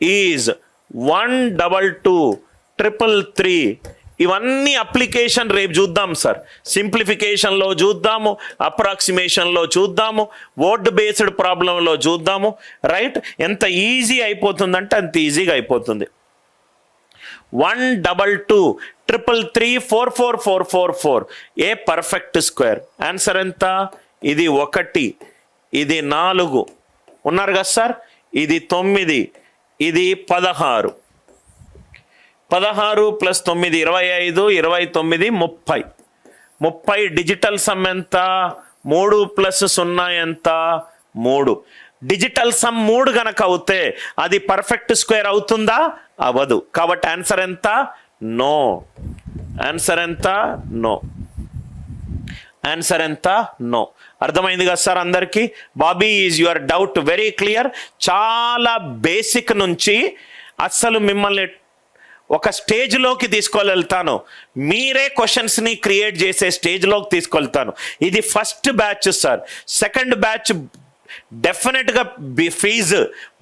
Is 12233. ఇవన్నీ application రేపు చూద్దాం సార్. సింప్లిఫికేషన్లో చూద్దాము, అప్రాక్సిమేషన్లో చూద్దాము, వర్డ్ బేస్డ్ ప్రాబ్లంలో చూద్దాము. రైట్, ఎంత ఈజీ అయిపోతుందంటే అంత ఈజీగా అయిపోతుంది. 12233344444 ఏ పర్ఫెక్ట్ స్క్వేర్. ఆన్సర్ ఎంత? ఇది 1, ఇది 4 ఉన్నారు కదా సార్, ఇది 9, ఇది 16. 16 + 9 25, 29 30. డిజిటల్ సమ్ ఎంత? 3 + 0 ఎంత? 3. డిజిటల్ సమ్ 3 గనక అవుతే అది పర్ఫెక్ట్ స్క్వేర్ అవుతుందా? అవ్వదు. కాబట్టి ఆన్సర్ ఎంత? నో. ఆన్సర్ ఎంత? నో. ఆన్సర్ ఎంత? నో. అర్థమైంది కదా సార్ అందరికీ? Bobby, is your doubt very clear? చాలా బేసిక్ నుంచి అస్సలు మిమ్మల్ని ఒక స్టేజ్లోకి తీసుకెళ్తాను, మీరే క్వశ్చన్స్ని క్రియేట్ చేసే స్టేజ్లోకి తీసుకెళ్తాను. ఇది first batch sir. Second batch డెఫినెట్గా ఫీజు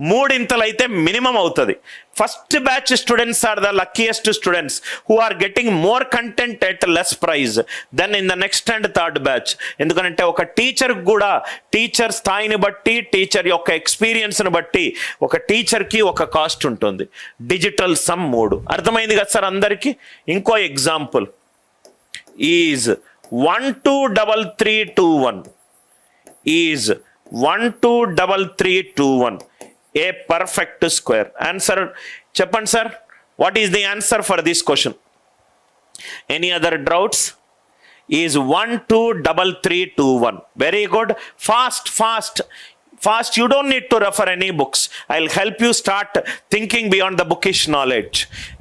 3 అయితే మినిమం అవుతుంది. First batch students are the luckiest students who are getting more content at less price then in the next and third batch. ఎందుకంటే ఒక టీచర్కి కూడా టీచర్ స్థాయిని బట్టి, టీచర్ యొక్క ఎక్స్పీరియన్స్ని బట్టి ఒక టీచర్కి ఒక కాస్ట్ ఉంటుంది. Digital sum 3. అర్థమైంది కదా సార్ అందరికీ? ఇంకో example is 123321 is 123321 a perfect square. Answer చెప్పండి sir. What is the answer for this question? Any other doubts? Is 123321. Very good. Fast. You don't need to refer any books. I'll help you start thinking beyond the bookish knowledge.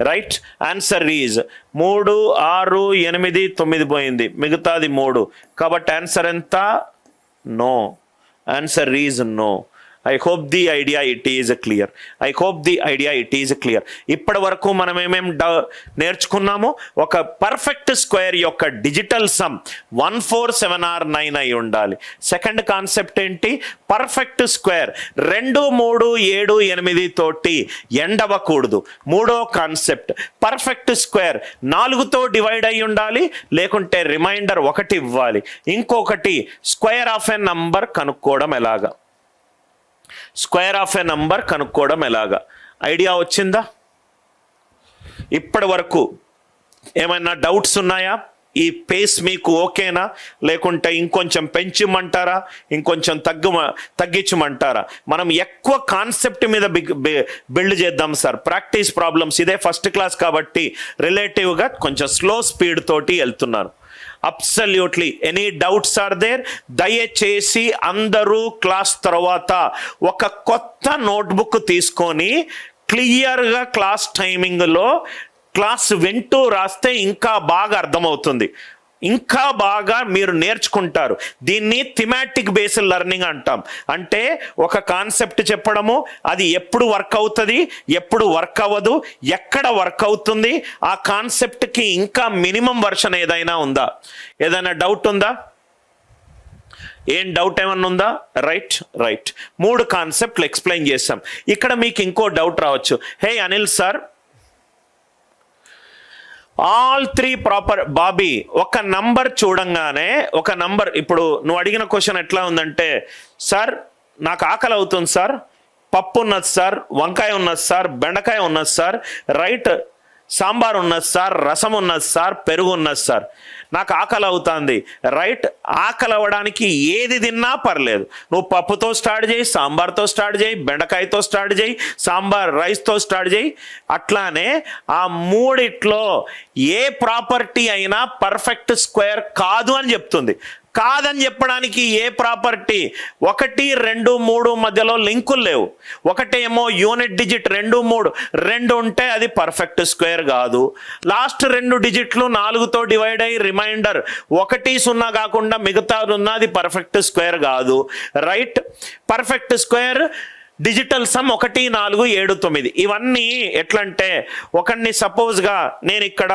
Right? Answer is 3 6 8 9 పోయింది, మిగతాది 3. కాబట్టి answer ఎంత? No. Answer is no. I hope the idea it is clear. ఇప్పటి వరకు మనం ఏమేం నేర్చుకున్నాము? ఒక పర్ఫెక్ట్ స్క్వేర్ యొక్క డిజిటల్ సమ్ 147 or 9 అయి ఉండాలి. సెకండ్ కాన్సెప్ట్ ఏంటి? పర్ఫెక్ట్ స్క్వేర్ 2 3 7 8 తోటి ఎండ్ అవ్వకూడదు. మూడో కాన్సెప్ట్ పర్ఫెక్ట్ స్క్వేర్ 4తో డివైడ్ అయి ఉండాలి, లేకుంటే రిమైండర్ 1 ఇవ్వాలి. ఇంకొకటి స్క్వేర్ ఆఫ్ ఎ నంబర్ కనుక్కోవడం ఎలాగా? ఐడియా వచ్చిందా? ఇప్పటి వరకు ఏమైనా డౌట్స్ ఉన్నాయా? ఈ పేస్ మీకు ఓకేనా? లేకుంటే ఇంకొంచెం పెంచమంటారా? ఇంకొంచెం తగ్గించమంటారా? మనం ఎక్కువ కాన్సెప్ట్ మీద బిల్డ్ చేద్దాం సార్. ప్రాక్టీస్ ప్రాబ్లమ్స్ ఇదే ఫస్ట్ క్లాస్ కాబట్టి రిలేటివ్గా కొంచెం స్లో స్పీడ్ తోటి వెళ్తున్నాను. Absolutely. Any doubts are there? దయచేసి అందరూ క్లాస్ తర్వాత ఒక కొత్త నోట్బుక్ తీసుకొని క్లియర్గా క్లాస్ టైమింగ్లో క్లాస్ వింటూ రాస్తే ఇంకా బాగా అర్థమవుతుంది, ఇంకా బాగా మీరు నేర్చుకుంటారు. దీన్ని థిమాటిక్ బేస్డ్ లెర్నింగ్ అంటాం. అంటే ఒక కాన్సెప్ట్ చెప్పడము, అది ఎప్పుడు వర్క్ అవుతుంది, ఎప్పుడు వర్క్ అవ్వదు, ఎక్కడ వర్క్ అవుతుంది, ఆ కాన్సెప్ట్కి ఇంకా మినిమం వర్షన్ ఏదైనా ఉందా? ఏదైనా డౌట్ ఉందా? ఏం డౌట్ ఏమన్నా ఉందా? రైట్. 3 కాన్సెప్ట్లు ఎక్స్ప్లెయిన్ చేస్తాం. ఇక్కడ మీకు ఇంకో డౌట్ రావచ్చు. Hey Anil sir, all 3 proper. Bobby, ఒక నంబర్ చూడంగానే ఒక నంబర్, ఇప్పుడు నువ్వు అడిగిన క్వశ్చన్ ఎట్లా ఉందంటే, సార్ నాకు ఆకలి అవుతుంది సార్, పప్పు ఉన్నది సార్, వంకాయ ఉన్నది సార్, బెండకాయ ఉన్నది సార్, రైట్, సాంబార్ ఉన్నది సార్, రసం ఉన్నది సార్, పెరుగు ఉన్నది సార్, నాకు ఆకలి అవుతుంది, రైట్. ఆకలి అవ్వడానికి ఏది తిన్నా పర్లేదు. నువ్వు పప్పుతో స్టార్ట్ చేయి, సాంబార్తో స్టార్ట్ చేయి, బెండకాయతో స్టార్ట్ చేయి, సాంబార్ రైస్తో స్టార్ట్ చేయి. అట్లానే ఆ 3 ఏ ప్రాపర్టీ అయినా పర్ఫెక్ట్ స్క్వేర్ కాదు అని చెప్తుంది. కాదని చెప్పడానికి ఏ ప్రాపర్టీ? 1 2 3 మధ్యలో లింకులు లేవు. ఒకటేమో యూనిట్ డిజిట్ 2 3 ఉంటే అది పర్ఫెక్ట్ స్క్వేర్ కాదు. లాస్ట్ 2 డిజిట్లు 4తో డివైడ్ అయ్యి రిమైండర్ 1 0 కాకుండా మిగతా ఉన్నది పర్ఫెక్ట్ స్క్వేర్ కాదు. Right. Perfect square digital sum 1 4 7 9. ఇవన్నీ ఎట్లంటే ఒకరిని సపోజ్గా నేను ఇక్కడ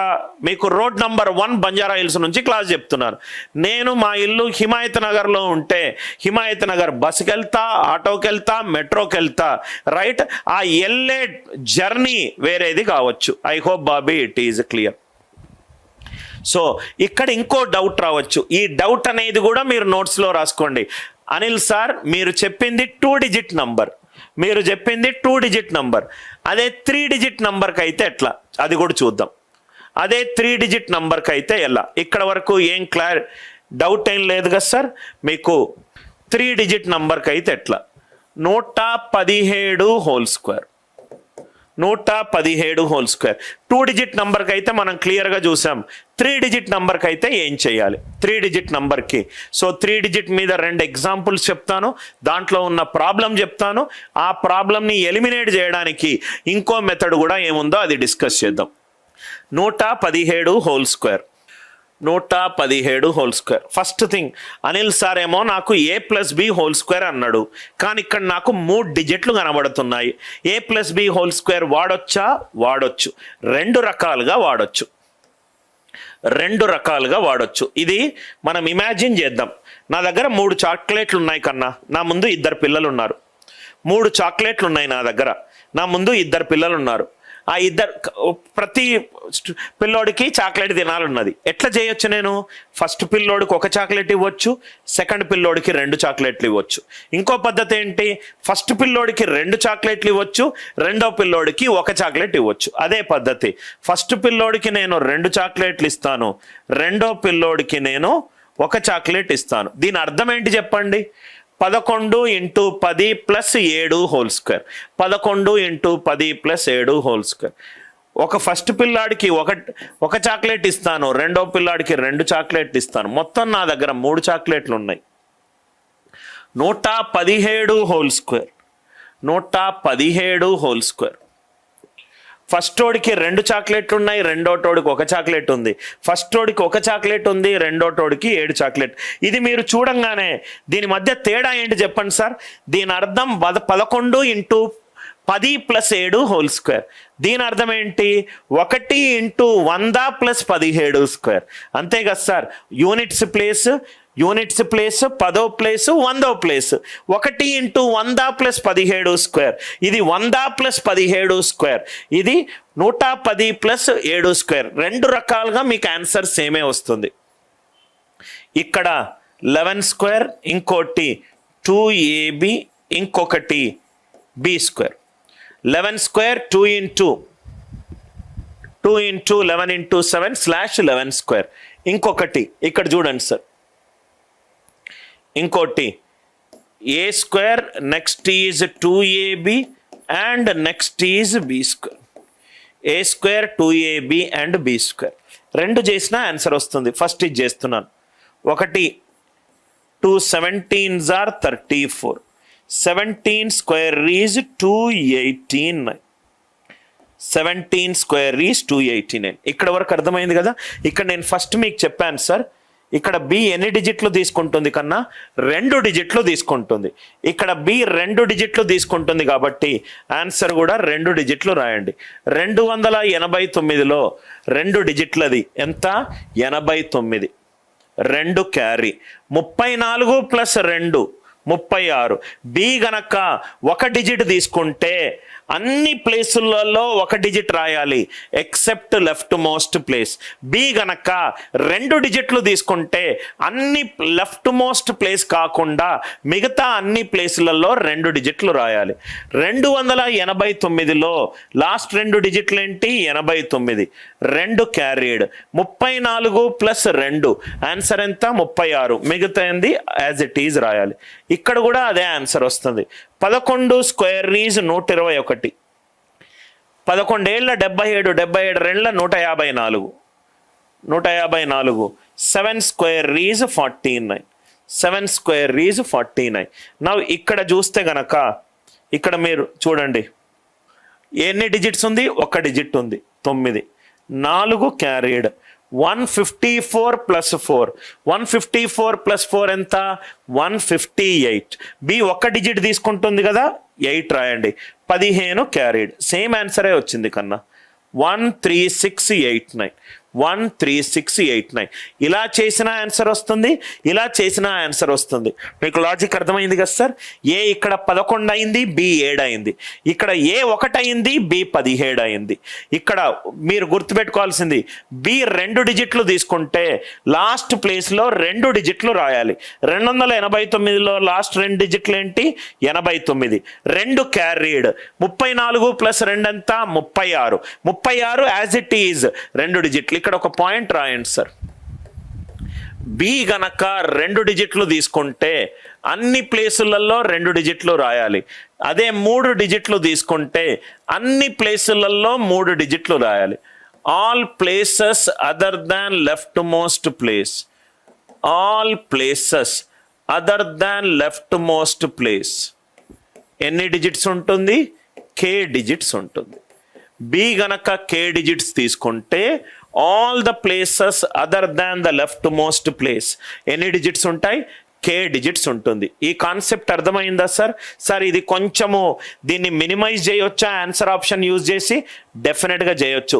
మీకు రోడ్ నంబర్ 1 బంజారా హిల్స్ నుంచి క్లాస్ చెప్తున్నాను. నేను మా ఇల్లు హిమాయత్ నగర్లో ఉంటే హిమాయత్ నగర్ బస్కి వెళ్తా, ఆటోకి వెళ్తా, మెట్రోకి వెళ్తా, రైట్? ఆ వెళ్ళే జర్నీ వేరేది కావచ్చు. I hope Bobby it is clear. So ఇక్కడ ఇంకో డౌట్ రావచ్చు. ఈ డౌట్ అనేది కూడా మీరు నోట్స్లో రాసుకోండి. అనిల్ సార్ మీరు చెప్పింది 2 డిజిట్ నంబర్, మీరు చెప్పింది 2 డిజిట్ నంబర్, అదే 3 డిజిట్ నంబర్కి అయితే ఎట్లా, అది కూడా చూద్దాం. అదే 3 డిజిట్ నంబర్కి అయితే ఎలా? ఇక్కడ వరకు ఏం డౌట్ ఏం లేదు కదా సార్ మీకు? 3 డిజిట్ నంబర్కి అయితే ఎట్లా? 117 whole square, 117 whole square. 2 digit నంబర్కి అయితే మనం క్లియర్గా చూసాం. 3 డిజిట్ నంబర్కి అయితే ఏం చేయాలి? 3 డిజిట్ నంబర్కి సో 3 డిజిట్ మీద 2 ఎగ్జాంపుల్స్ చెప్తాను, దాంట్లో ఉన్న ప్రాబ్లం చెప్తాను. ఆ ప్రాబ్లంని ఎలిమినేట్ చేయడానికి ఇంకో మెథడ్ కూడా ఏముందో అది డిస్కస్ చేద్దాం. 117 whole square, 117 whole square. First thing, Anil sir ఏమో నాకు a+b హోల్ స్క్వేర్ అన్నాడు, కానీ ఇక్కడ నాకు 3 డిజిట్లు కనబడుతున్నాయి. a+b హోల్ స్క్వేర్ వాడొచ్చా? వాడొచ్చు. 2 రకాలుగా వాడొచ్చు, 2 రకాలుగా వాడొచ్చు. ఇది మనం ఇమాజిన్ చేద్దాం. నా దగ్గర 3 చాక్లెట్లు ఉన్నాయి కన్నా, నా ముందు 2 పిల్లలు ఉన్నారు. 3 చాక్లెట్లు ఉన్నాయి నా దగ్గర, నా ముందు 2 పిల్లలు ఉన్నారు. ఆ ప్రతి పిల్లోడికి చాక్లెట్ తినాలన్నది. ఎట్లా చేయొచ్చు నేను? ఫస్ట్ పిల్లోడికి 1 చాక్లెట్ ఇవ్వచ్చు, సెకండ్ పిల్లోడికి 2 చాక్లెట్లు ఇవ్వచ్చు. ఇంకో పద్ధతి ఏంటి? ఫస్ట్ పిల్లోడికి 2 చాక్లెట్లు ఇవ్వచ్చు, రెండో పిల్లోడికి 1 చాక్లెట్ ఇవ్వచ్చు. అదే పద్ధతి. ఫస్ట్ పిల్లోడికి నేను 2 చాక్లెట్లు ఇస్తాను, రెండో పిల్లోడికి నేను 1 చాక్లెట్ ఇస్తాను. దీని అర్థం ఏంటి చెప్పండి? 11 × 10 + 7 హోల్ స్క్వేర్, 11 × 10 + 7 హోల్ స్క్వేర్. ఒక ఫస్ట్ పిల్లాడికి 1 చాక్లెట్ ఇస్తాను, రెండో పిల్లాడికి 2 చాక్లెట్లు ఇస్తాను. మొత్తం నా దగ్గర 3 చాక్లెట్లు ఉన్నాయి. 117 whole square, 117 whole square. First వాడికి 2 చాక్లెట్లు ఉన్నాయి, రెండోటోడికి 1 చాక్లెట్ ఉంది. ఫస్ట్ వాడికి 1 చాక్లెట్ ఉంది, రెండోటోడికి 7 చాక్లెట్. ఇది మీరు చూడంగానే దీని మధ్య తేడా ఏంటి చెప్పండి సార్? దీని అర్థం 11 × 10 + 7 హోల్ స్క్వేర్. దీని అర్థం ఏంటి? 1 × 100 + 17 స్క్వేర్. అంతే కదా సార్? యూనిట్స్ ప్లేస్ 10వ ప్లేస్ 100వ ప్లేస్. 1 × 100 + 17 స్క్వేర్. ఇది 100 + 17 స్క్వేర్. ఇది 110 + 7 స్క్వేర్. 2 రకాలుగా మీకు ఆన్సర్ సేమే వస్తుంది. ఇక్కడ 11 స్క్వేర్, ఇంకోటి 2ab, ఇంకొకటి b స్క్వేర్. 11 square 2 × 11 × 7 /11 square. ఇంకొకటి ఇక్కడ చూడండి సార్, ఇంకోటి a square, next is 2ab and next is b square. a square 2ab and b square. 2 చేసినా ఆన్సర్ వస్తుంది. ఫస్ట్ ఇది చేస్తున్నాను. 1 2 17s are 34. 17 square is 289. 17 square is 289. ఇక్కడ వరకు అర్థమైంది కదా? ఇక్కడ నేను ఫస్ట్ మీకు చెప్పాను సార్, ఇక్కడ బి ఎన్ని డిజిట్లు తీసుకుంటుంది కన్నా? 2 డిజిట్లు తీసుకుంటుంది. ఇక్కడ బి 2 డిజిట్లు తీసుకుంటుంది కాబట్టి ఆన్సర్ కూడా 2 డిజిట్లు రాయండి. 289లో 2 డిజిట్లది ఎంత? 89. 2 క్యారీ. 34 + 2 36. బి గనక 1 డిజిట్ తీసుకుంటే అన్ని ప్లేసులలో 1 డిజిట్ రాయాలి except left most place. B గనక 2 డిజిట్లు తీసుకుంటే అన్ని లెఫ్ట్ మోస్ట్ ప్లేస్ కాకుండా మిగతా అన్ని ప్లేసులలో 2 డిజిట్లు రాయాలి. 289లో లాస్ట్ 2 డిజిట్లు ఏంటి? 89. 2 క్యారీడ్. 34 + 2 ఆన్సర్ ఎంత? 36. మిగతా ఏంది యాజ్ ఇట్ ఈజ్ రాయాలి. ఇక్కడ కూడా అదే ఆన్సర్ వస్తుంది. 11 స్క్వేర్ ఈజ్ 121. 11 ఏళ్ళ 77, 77 రెండ్ల 154. 154. 7 స్క్వేర్ ఈజ్ 49. 7 square is 49. నా ఇక్కడ చూస్తే గనక ఇక్కడ మీరు చూడండి ఎన్ని డిజిట్స్ ఉంది? 1 డిజిట్ ఉంది, 9. 4 క్యారీడ్. 154 ప్లస్ 4, 154 ప్లస్ 4 ఎంత? 158. బి ఒక్క డిజిట్ తీసుకుంటుంది కదా, 8 రాయండి. 15 క్యారీడ్. సేమ్ ఆన్సరే వచ్చింది కన్నా. 13689, 13689. ఇలా చేసిన ఆన్సర్ వస్తుంది, ఇలా చేసిన ఆన్సర్ వస్తుంది. మీకు లాజిక్ అర్థమైంది కదా సార్? ఏ ఇక్కడ 11 అయింది, బి 7 అయింది. ఇక్కడ ఏ 1 అయింది, బి 17 అయింది. ఇక్కడ మీరు గుర్తుపెట్టుకోవాల్సింది, బి 2 డిజిట్లు తీసుకుంటే లాస్ట్ ప్లేస్లో 2 డిజిట్లు రాయాలి. 289లో లాస్ట్ 2 డిజిట్లు ఏంటి? 89. 2 క్యారీడ్. 34 ప్లస్ 2 ఎంత? 36. 36 యాజ్ ఇట్ ఈజ్ 2 డిజిట్లు. ఇక్కడ ఒక పాయింట్ రాయండి సార్. బి గనక 2 డిజిట్లు తీసుకుంటే అన్ని ప్లేసులలో 2 డిజిట్లు రాయాలి. అదే 3 డిజిట్లు తీసుకుంటే అన్ని ప్లేసులలో 3 డిజిట్లు రాయాలి. All places other than left most place, all places other than left most place ఎన్ని డిజిట్స్ ఉంటుంది? k డిజిట్స్ ఉంటుంది. బి గనక k డిజిట్స్ తీసుకుంటే all the places other than the left most place ఎన్ని డిజిట్స్ ఉంటాయి? k డిజిట్స్ ఉంటుంది. ఈ concept అర్థమైందా సార్? సార్ ఇది కొంచెము దీన్ని మినిమైజ్ చేయొచ్చా ఆన్సర్ ఆప్షన్ యూజ్ చేసి? డెఫినెట్గా చేయొచ్చు.